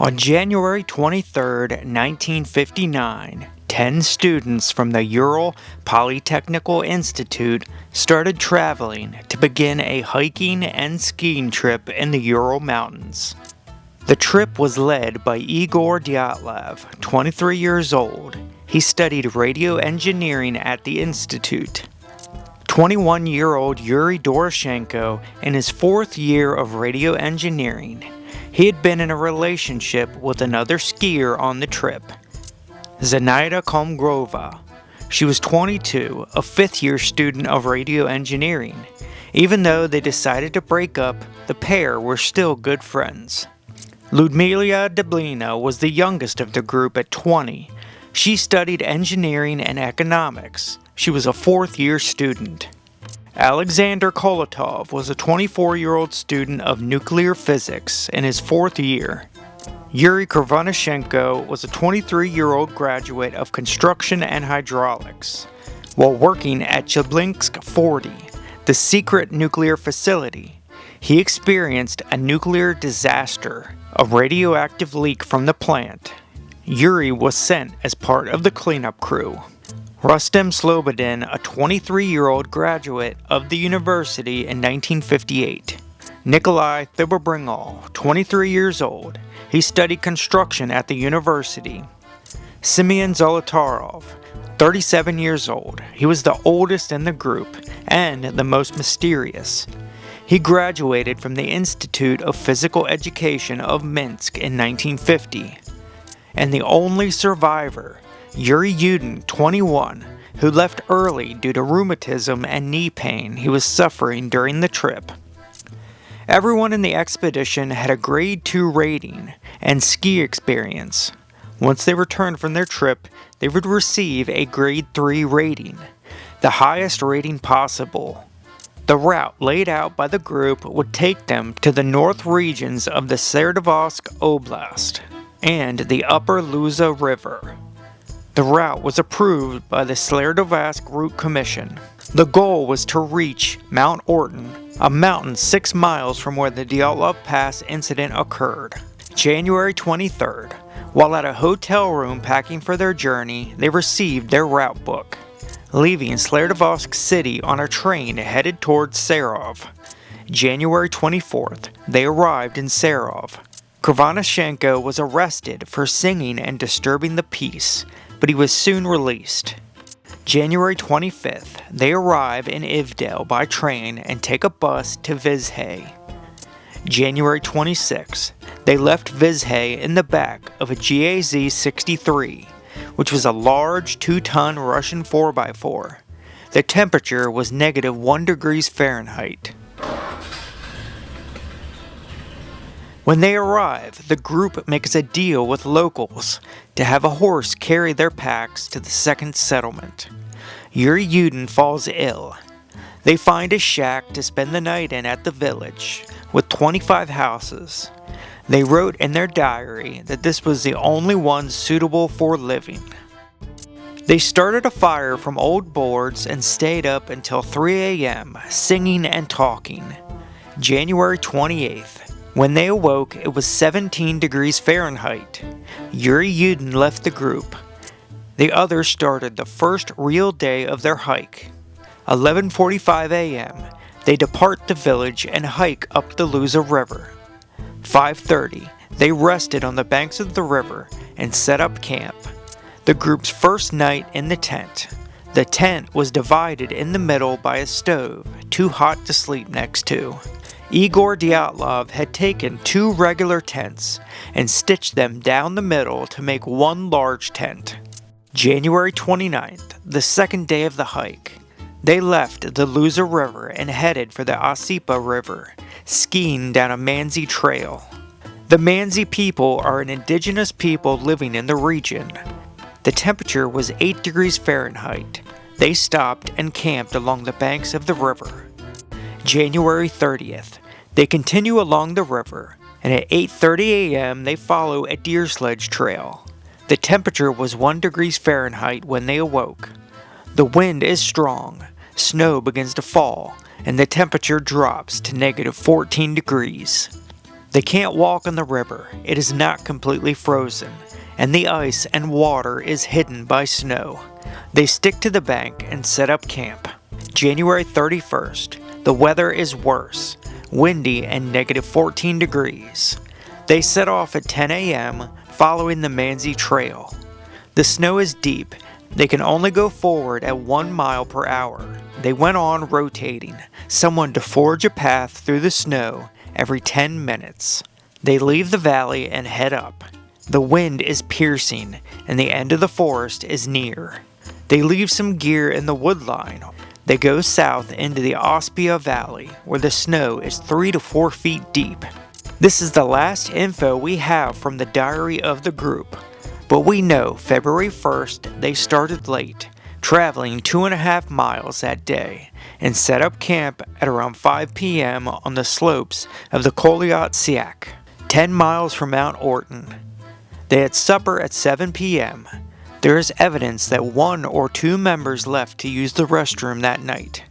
On January 23, 1959, 10 students from the Ural Polytechnical Institute started traveling to begin a hiking and skiing trip in the Ural Mountains. The trip was led by Igor Dyatlov, 23 years old. He studied radio engineering at the institute. 21-year-old Yuri Doroshenko in his fourth year of radio engineering. He had been in a relationship with another skier on the trip, Zenaida Komgrova. She was 22, a fifth-year student of radio engineering. Even though they decided to break up, the pair were still good friends. Ludmila Deblina was the youngest of the group at 20. She studied engineering and economics. She was a fourth-year student. Alexander Kolotov was a 24-year-old student of nuclear physics in his fourth year. Yuri Krivonashenko was a 23-year-old graduate of construction and hydraulics. While working at Chelyabinsk 40, the secret nuclear facility, he experienced a nuclear disaster, a radioactive leak from the plant. Yuri was sent as part of the cleanup crew. Rustem Slobodin, a 23-year-old graduate of the university in 1958. Nikolai Thibobringal, 23 years old. He studied construction at the university. Simeon Zolotarov, 37 years old. He was the oldest in the group and the most mysterious. He graduated from the Institute of Physical Education of Minsk in 1950. And the only survivor, Yuri Yudin, 21, who left early due to rheumatism and knee pain he was suffering during the trip. Everyone in the expedition had a grade 2 rating and ski experience. Once they returned from their trip, they would receive a grade 3 rating, the highest rating possible. The route laid out by the group would take them to the north regions of the Sverdlovsk Oblast and the upper Luza River. The route was approved by the Sverdlovsk Route Commission. The goal was to reach Mount Otorten, a mountain 6 miles from where the Dyatlov Pass Incident occurred. January 23rd, while at a hotel room packing for their journey, they received their route book. Leaving Sverdlovsk City on a train headed towards Serov. January 24th, they arrived in Serov. Krivonashenko was arrested for singing and disturbing the peace, but he was soon released. January 25th, they arrive in Ivdel by train and take a bus to Vizhay. January 26th, they left Vizhay in the back of a GAZ-63, which was a large 2-ton Russian 4x4. The temperature was negative 1 degrees Fahrenheit. When they arrive, the group makes a deal with locals to have a horse carry their packs to the second settlement. Yuri Yudin falls ill. They find a shack to spend the night in at the village, with 25 houses. They wrote in their diary that this was the only one suitable for living. They started a fire from old boards and stayed up until 3 a.m., singing and talking. January 28th. When they awoke, it was 17 degrees Fahrenheit. Yuri Yudin left the group. The others started the first real day of their hike. 11:45 a.m., they depart the village and hike up the Luza River. 5:30, they rested on the banks of the river and set up camp. The group's first night in the tent. The tent was divided in the middle by a stove, too hot to sleep next to. Igor Dyatlov had taken 2 regular tents and stitched them down the middle to make one large tent. January 29th, the second day of the hike. They left the Luza River and headed for the Osipa River, skiing down a Mansi trail. The Mansi people are an indigenous people living in the region. The temperature was 8 degrees Fahrenheit. They stopped and camped along the banks of the river. January 30th. They continue along the river, and at 8:30 a.m. they follow a deer sledge trail. The temperature was 1 degrees Fahrenheit when they awoke. The wind is strong, snow begins to fall, and the temperature drops to negative 14 degrees. They can't walk on the river, it is not completely frozen, and the ice and water is hidden by snow. They stick to the bank and set up camp. January 31st, the weather is worse, windy and negative 14 degrees. They set off at 10 a.m. following the Mansi Trail. The snow is deep. They can only go forward at 1 mile per hour. They went on rotating, someone to forge a path through the snow every 10 minutes. They leave the valley and head up. The wind is piercing, and the end of the forest is near. They leave some gear in the woodline. They go south into the Ospia Valley, where the snow is 3 to 4 feet deep. This is the last info we have from the diary of the group, but we know February 1st they started late, traveling 2.5 miles that day, and set up camp at around 5 p.m. on the slopes of the Kolyat Siak, 10 miles from Mount Otorten. They had supper at 7 p.m. There is evidence that 1 or 2 members left to use the restroom that night.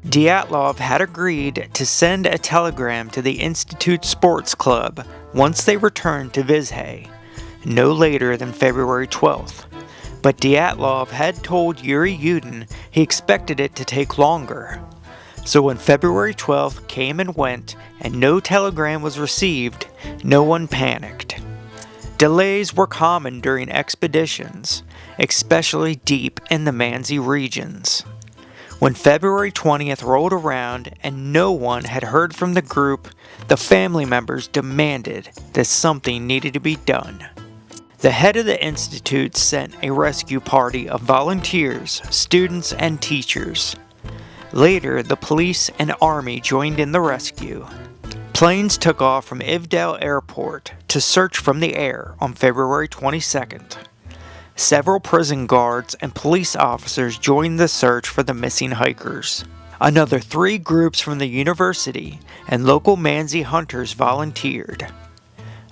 Dyatlov had agreed to send a telegram to the Institute Sports Club once they returned to Vizhay, no later than February 12th. But Dyatlov had told Yuri Yudin he expected it to take longer. So when February 12th came and went and no telegram was received, no one panicked. Delays were common during expeditions, especially deep in the Mansi regions. When February 20th rolled around and no one had heard from the group, the family members demanded that something needed to be done. The head of the institute sent a rescue party of volunteers, students, and teachers. Later, the police and army joined in the rescue. Planes took off from Ivdel Airport to search from the air on February 22nd. Several prison guards and police officers joined the search for the missing hikers. Another 3 groups from the university and local Mansi hunters volunteered.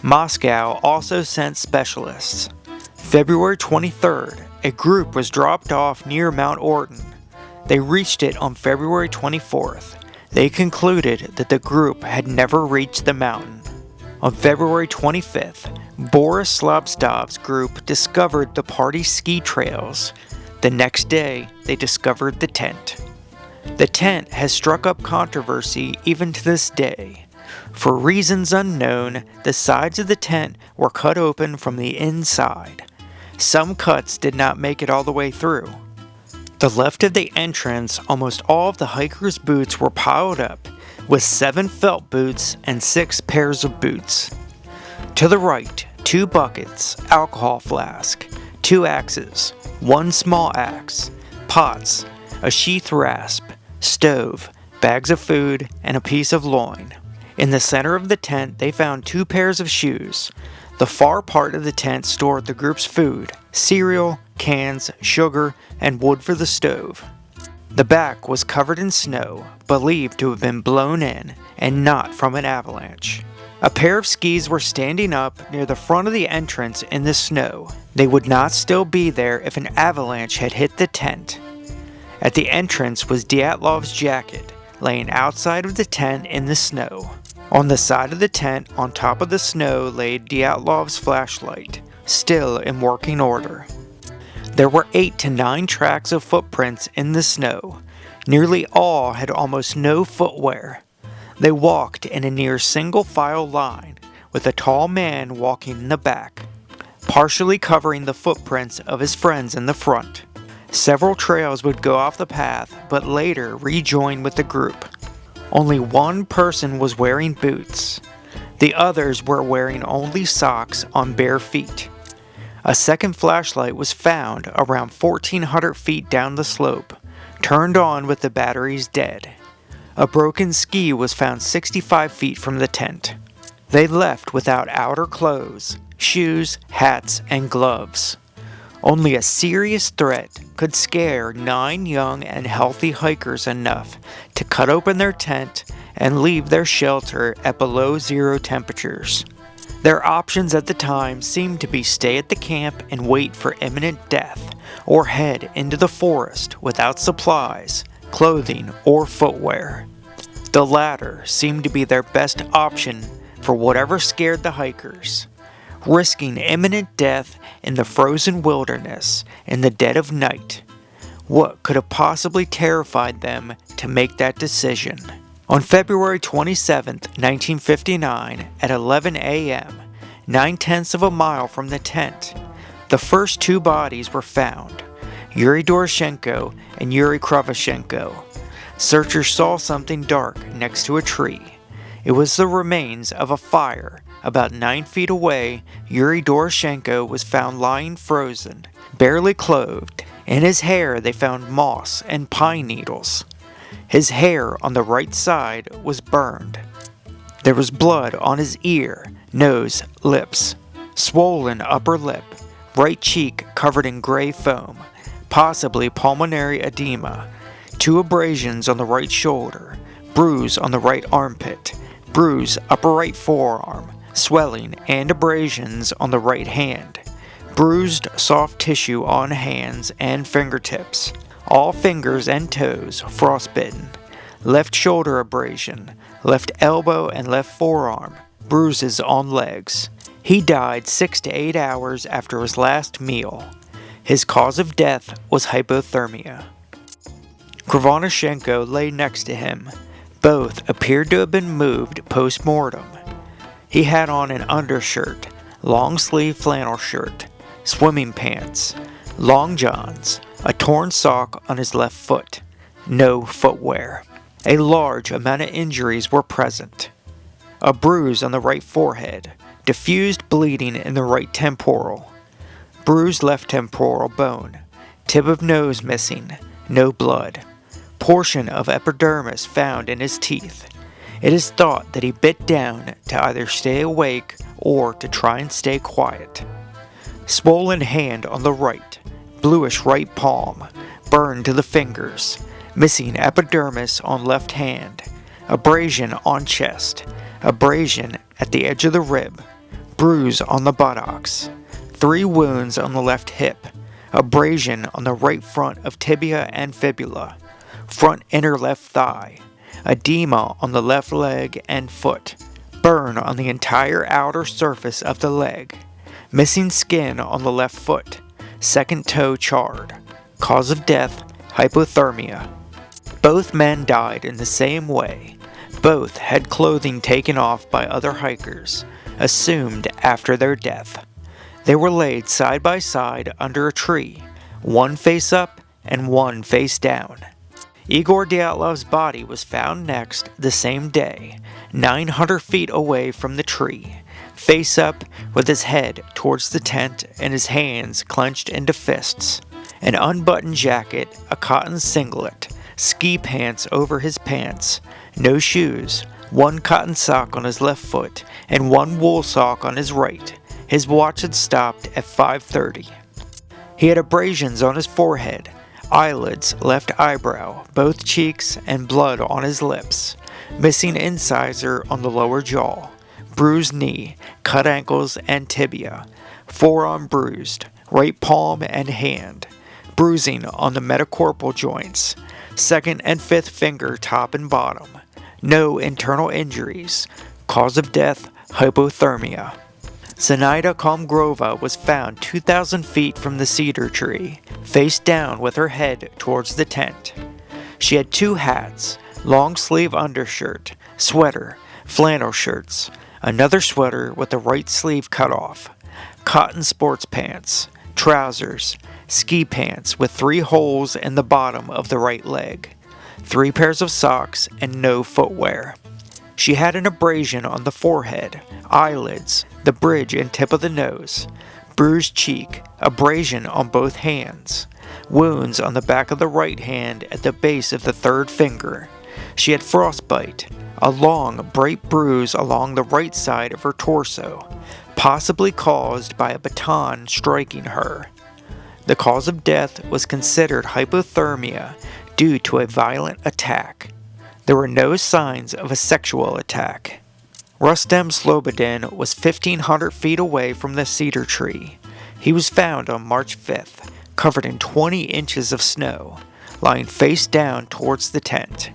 Moscow also sent specialists. February 23rd, a group was dropped off near Mount Otorten. They reached it on February 24th. They concluded that the group had never reached the mountain. On February 25th, Boris Slobstov's group discovered the party's ski trails. The next day, they discovered the tent. The tent has struck up controversy even to this day. For reasons unknown, the sides of the tent were cut open from the inside. Some cuts did not make it all the way through. The left of the entrance, almost all of the hikers' boots were piled up, with 7 felt boots and 6 pairs of boots. To the right, 2 buckets, alcohol flask, 2 axes, 1 small axe, pots, a sheath rasp, stove, bags of food, and a piece of loin. In the center of the tent, they found 2 pairs of shoes. The far part of the tent stored the group's food, cereal, cans, sugar, and wood for the stove. The back was covered in snow, believed to have been blown in, and not from an avalanche. A pair of skis were standing up near the front of the entrance in the snow. They would not still be there if an avalanche had hit the tent. At the entrance was Dyatlov's jacket, laying outside of the tent in the snow. On the side of the tent, on top of the snow, lay Dyatlov's flashlight, still in working order. There were 8 to 9 tracks of footprints in the snow. Nearly all had almost no footwear. They walked in a near single-file line, with a tall man walking in the back, partially covering the footprints of his friends in the front. Several trails would go off the path, but later rejoin with the group. Only 1 person was wearing boots. The others were wearing only socks on bare feet. A second flashlight was found around 1,400 feet down the slope, turned on with the batteries dead. A broken ski was found 65 feet from the tent. They left without outer clothes, shoes, hats, and gloves. Only a serious threat could scare 9 young and healthy hikers enough to cut open their tent and leave their shelter at below 0 temperatures. Their options at the time seemed to be stay at the camp and wait for imminent death, or head into the forest without supplies, clothing, or footwear. The latter seemed to be their best option for whatever scared the hikers. Risking imminent death in the frozen wilderness in the dead of night. What could have possibly terrified them to make that decision? On February 27, 1959, at 11 a.m., 9/10 of a mile from the tent, the first two bodies were found, Yuri Doroshenko and Yuri Kravchenko. Searchers saw something dark next to a tree. It was the remains of a fire. About 9 feet away, Yuri Doroshenko was found lying frozen, barely clothed. In his hair they found moss and pine needles. His hair on the right side was burned. There was blood on his ear, nose, lips, swollen upper lip, right cheek covered in gray foam, possibly pulmonary edema, 2 abrasions on the right shoulder, bruise on the right armpit, bruise upper right forearm, swelling and abrasions on the right hand, bruised soft tissue on hands and fingertips, all fingers and toes frostbitten, left shoulder abrasion, left elbow and left forearm, bruises on legs. He died 6 to 8 hours after his last meal. His cause of death was hypothermia. Kravchenko lay next to him. Both appeared to have been moved post-mortem. He had on an undershirt, long-sleeve flannel shirt, swimming pants, long johns, a torn sock on his left foot, no footwear. A large amount of injuries were present. A bruise on the right forehead, diffused bleeding in the right temporal, bruised left temporal bone, tip of nose missing, no blood, portion of epidermis found in his teeth. It is thought that he bit down to either stay awake or to try and stay quiet. Swollen hand on the right, bluish right palm, burned to the fingers, missing epidermis on left hand, abrasion on chest, abrasion at the edge of the rib, bruise on the buttocks, 3 wounds on the left hip, abrasion on the right front of tibia and fibula, front inner left thigh, edema on the left leg and foot, burn on the entire outer surface of the leg, missing skin on the left foot, second toe charred. Cause of death, hypothermia. Both men died in the same way. Both had clothing taken off by other hikers, assumed after their death. They were laid side by side under a tree, one face up and one face down. Igor Dyatlov's body was found next the same day, 900 feet away from the tree, face up with his head towards the tent and his hands clenched into fists. An unbuttoned jacket, a cotton singlet, ski pants over his pants, no shoes, 1 cotton sock on his left foot, and 1 wool sock on his right. His watch had stopped at 5:30. He had abrasions on his forehead, eyelids, left eyebrow, both cheeks, and blood on his lips, missing incisor on the lower jaw, bruised knee, cut ankles and tibia, forearm bruised, right palm and hand, bruising on the metacarpal joints, 2nd and 5th finger top and bottom, no internal injuries, cause of death, hypothermia. Zenaida Komgrova was found 2,000 feet from the cedar tree, face down with her head towards the tent. She had 2 hats, long sleeve undershirt, sweater, flannel shirts, another sweater with the right sleeve cut off, cotton sports pants, trousers, ski pants with 3 holes in the bottom of the right leg, 3 pairs of socks, and no footwear. She had an abrasion on the forehead, eyelids, the bridge and tip of the nose, bruised cheek, abrasion on both hands, wounds on the back of the right hand at the base of the 3rd finger. She had frostbite, a long, bright bruise along the right side of her torso, possibly caused by a baton striking her. The cause of death was considered hypothermia due to a violent attack. There were no signs of a sexual attack. Rustem Slobodin was 1,500 feet away from the cedar tree. He was found on March 5th, covered in 20 inches of snow, lying face down towards the tent.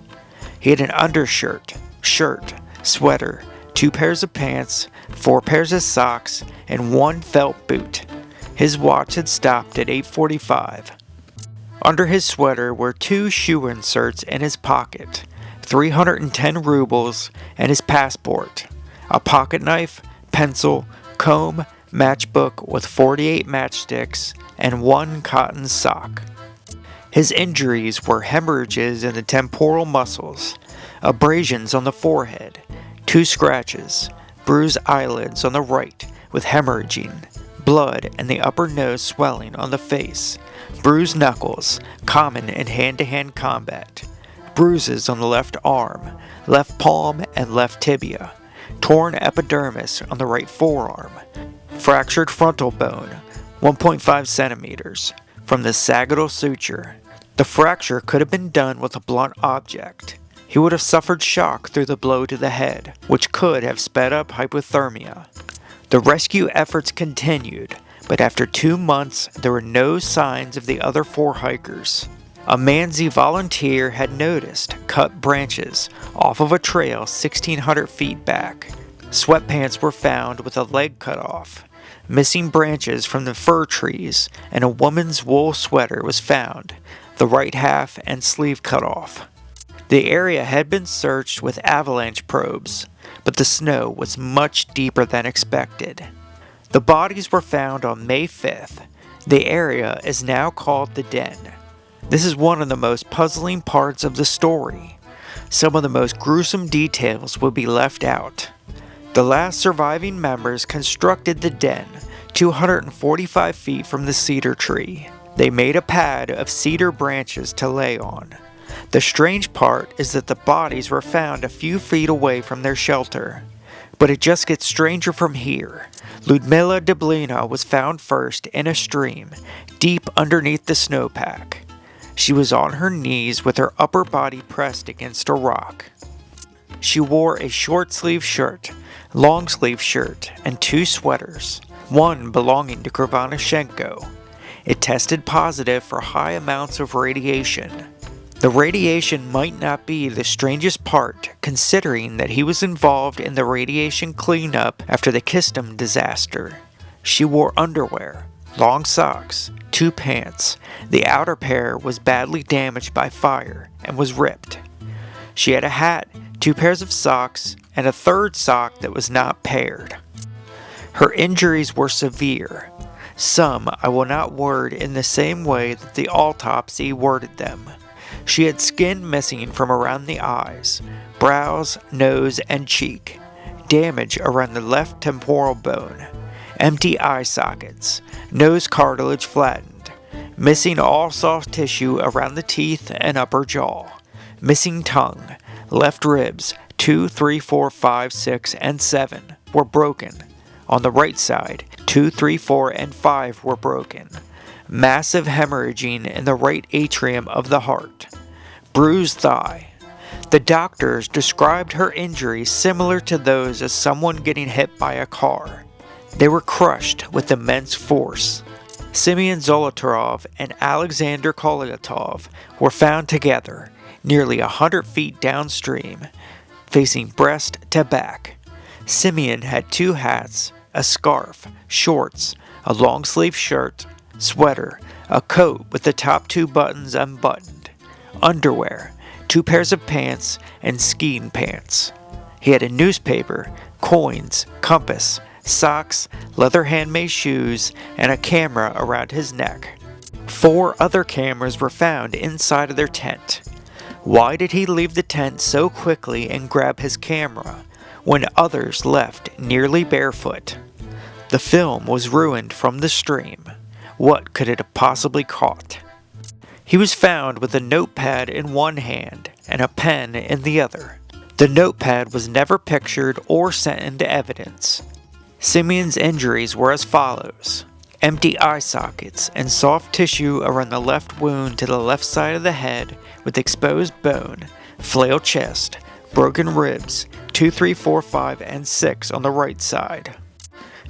He had an undershirt, shirt, sweater, 2 pairs of pants, 4 pairs of socks, and 1 felt boot. His watch had stopped at 8:45. Under his sweater were 2 shoe inserts in his pocket, 310 rubles, and his passport, a pocket knife, pencil, comb, matchbook with 48 matchsticks, and 1 cotton sock. His injuries were hemorrhages in the temporal muscles, abrasions on the forehead, 2 scratches, bruised eyelids on the right with hemorrhaging, blood and the upper nose swelling on the face, bruised knuckles, common in hand-to-hand combat, bruises on the left arm, left palm, and left tibia, torn epidermis on the right forearm, fractured frontal bone, 1.5 centimeters, from the sagittal suture. The fracture could have been done with a blunt object. He would have suffered shock through the blow to the head, which could have sped up hypothermia. The rescue efforts continued, but after 2 months there were no signs of the other 4 hikers. A Mansi volunteer had noticed cut branches off of a trail 1,600 feet back. Sweatpants were found with a leg cut off. Missing branches from the fir trees, and a woman's wool sweater was found, the right half and sleeve cut off. The area had been searched with avalanche probes, but the snow was much deeper than expected. The bodies were found on May 5th. The area is now called the Den. This is one of the most puzzling parts of the story. Some of the most gruesome details will be left out. The last surviving members constructed the den 245 feet from the cedar tree. They made a pad of cedar branches to lay on. The strange part is that the bodies were found a few feet away from their shelter. But it just gets stranger from here. Ludmila Dublina was found first in a stream, deep underneath the snowpack. She was on her knees with her upper body pressed against a rock. She wore a short-sleeved shirt, long-sleeved shirt, and 2 sweaters, one belonging to Krivonashenko. It tested positive for high amounts of radiation. The radiation might not be the strangest part, considering that he was involved in the radiation cleanup after the Kistum disaster. She wore underwear, long socks, 2 pants. The outer pair was badly damaged by fire and was ripped. She had a hat, 2 pairs of socks, and a 3rd sock that was not paired. Her injuries were severe. Some I will not word in the same way that the autopsy worded them. She had skin missing from around the eyes, brows, nose, and cheek, damage around the left temporal bone, empty eye sockets, nose cartilage flattened, missing all soft tissue around the teeth and upper jaw, missing tongue, left ribs 2, 3, 4, 5, 6, and 7 were broken. On the right side, 2, 3, 4, and 5 were broken. Massive hemorrhaging in the right atrium of the heart. Bruised thigh. The doctors described her injuries similar to those of someone getting hit by a car. They were crushed with immense force. Simeon Zolotarov and Alexander Kolyatov were found together, nearly 100 feet downstream, facing breast to back. Simeon had 2 hats, a scarf, shorts, a long-sleeve shirt, sweater, a coat with the top 2 buttons unbuttoned, underwear, 2 pairs of pants, and skiing pants. He had a newspaper, coins, compass, socks, leather handmade shoes, and a camera around his neck. 4 other cameras were found inside of their tent. Why did he leave the tent so quickly and grab his camera when others left nearly barefoot? The film was ruined from the stream. What could it have possibly caught? He was found with a notepad in one hand and a pen in the other. The notepad was never pictured or sent into evidence. Simeon's injuries were as follows: empty eye sockets and soft tissue around the left wound to the left side of the head with exposed bone, flail chest, broken ribs, 2, 3, 4, 5, and 6 on the right side.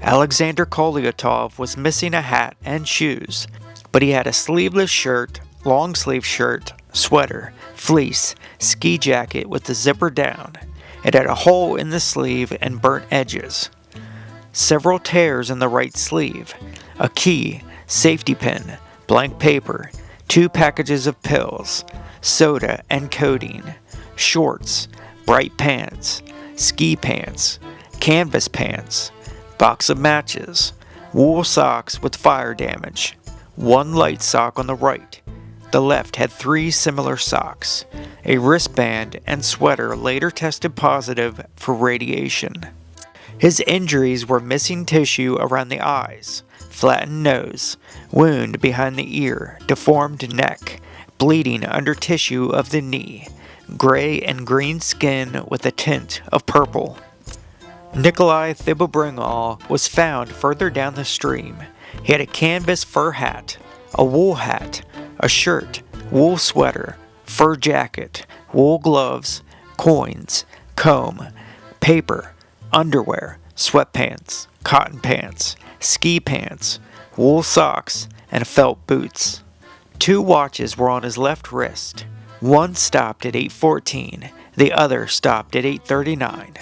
Alexander Kolyatov was missing a hat and shoes, but he had a sleeveless shirt, long-sleeve shirt, sweater, fleece, ski jacket with the zipper down. It had a hole in the sleeve and burnt edges. Several tears in the right sleeve. A key, safety pin, blank paper, 2 packages of pills, soda and codeine, shorts, bright pants, ski pants, canvas pants, box of matches, wool socks with fire damage, 1 light sock on the right. The left had 3 similar socks. A wristband and sweater later tested positive for radiation. His injuries were missing tissue around the eyes, flattened nose, wound behind the ear, deformed neck, bleeding under tissue of the knee, gray and green skin with a tint of purple. Nikolai Thibobrigol was found further down the stream. He had a canvas fur hat, a wool hat, a shirt, wool sweater, fur jacket, wool gloves, coins, comb, paper, underwear, sweatpants, cotton pants, ski pants, wool socks, and felt boots. 2 watches were on his left wrist. One stopped at 8:14, the other stopped at 8:39.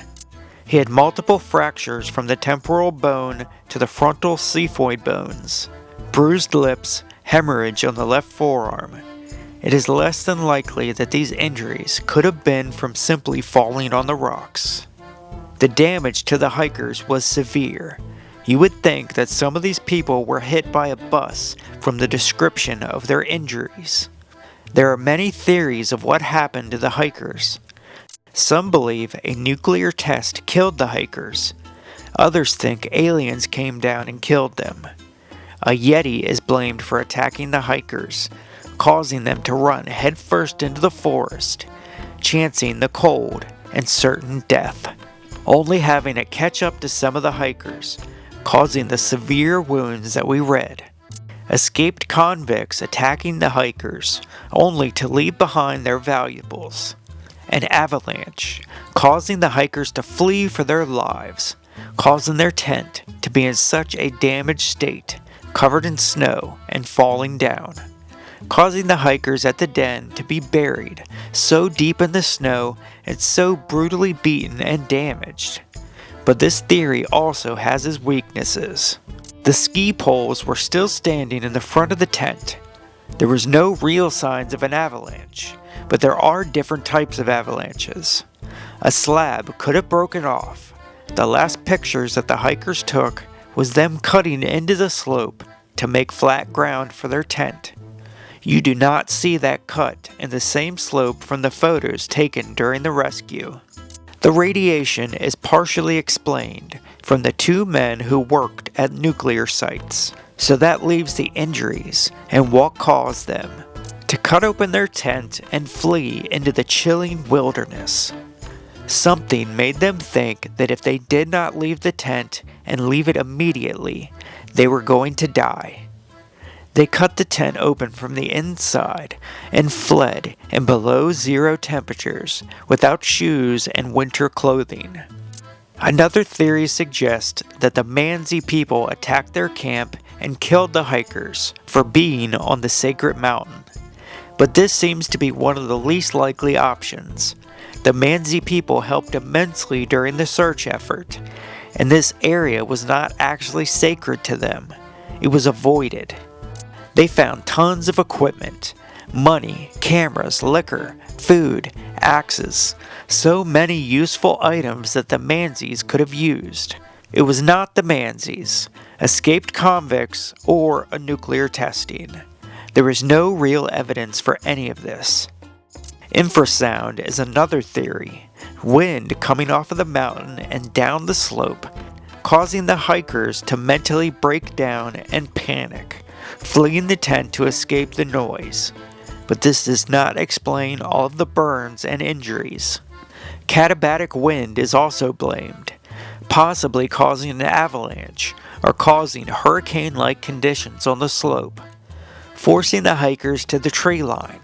He had multiple fractures from the temporal bone to the frontal xiphoid bones, bruised lips, hemorrhage on the left forearm. It is less than likely that these injuries could have been from simply falling on the rocks. The damage to the hikers was severe. You would think that some of these people were hit by a bus from the description of their injuries. There are many theories of what happened to the hikers. Some believe a nuclear test killed the hikers. Others think aliens came down and killed them. A Yeti is blamed for attacking the hikers, causing them to run headfirst into the forest, chancing the cold and certain death, only having it catch up to some of the hikers, causing the severe wounds that we read. Escaped convicts attacking the hikers, only to leave behind their valuables. An avalanche, causing the hikers to flee for their lives, causing their tent to be in such a damaged state, covered in snow and falling down, causing the hikers at the den to be buried so deep in the snow and so brutally beaten and damaged. But this theory also has its weaknesses. The ski poles were still standing in the front of the tent. There was no real signs of an avalanche, but there are different types of avalanches. A slab could have broken off. The last pictures that the hikers took was them cutting into the slope to make flat ground for their tent. You do not see that cut in the same slope from the photos taken during the rescue. The radiation is partially explained from the 2 men who worked at nuclear sites, so that leaves the injuries and what caused them to cut open their tent and flee into the chilling wilderness. Something made them think that if they did not leave the tent and leave it immediately, they were going to die. They cut the tent open from the inside and fled in below 0 temperatures without shoes and winter clothing. Another theory suggests that the Mansi people attacked their camp and killed the hikers for being on the sacred mountain. But this seems to be one of the least likely options. The Mansi people helped immensely during the search effort, and this area was not actually sacred to them. It was avoided. They found tons of equipment, money, cameras, liquor, food, axes, so many useful items that the Mansis could have used. It was not the Mansis, escaped convicts, or a nuclear testing. There is no real evidence for any of this. Infrasound is another theory. Wind coming off of the mountain and down the slope, causing the hikers to mentally break down and panic, fleeing the tent to escape the noise. But this does not explain all of the burns and injuries. Katabatic wind is also blamed, possibly causing an avalanche or causing hurricane-like conditions on the slope, forcing the hikers to the tree line.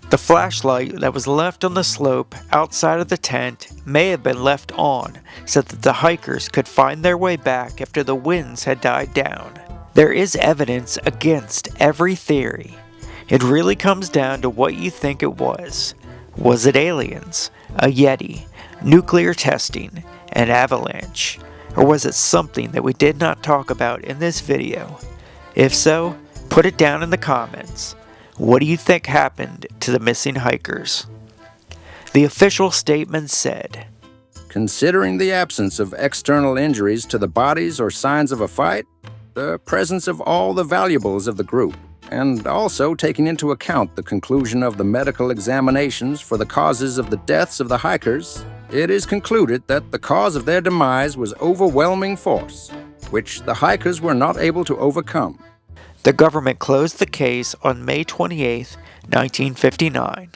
The flashlight that was left on the slope outside of the tent may have been left on so that the hikers could find their way back after the winds had died down. There is evidence against every theory. It really comes down to what you think it was. Was it aliens, a Yeti, nuclear testing, an avalanche, or was it something that we did not talk about in this video? If so, put it down in the comments. What do you think happened to the missing hikers? The official statement said, "Considering the absence of external injuries to the bodies or signs of a fight, the presence of all the valuables of the group, and also taking into account the conclusion of the medical examinations for the causes of the deaths of the hikers, it is concluded that the cause of their demise was overwhelming force, which the hikers were not able to overcome." The government closed the case on May 28, 1959.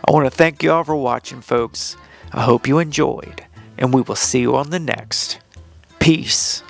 I want to thank you all for watching, folks. I hope you enjoyed, and we will see you on the next. Peace.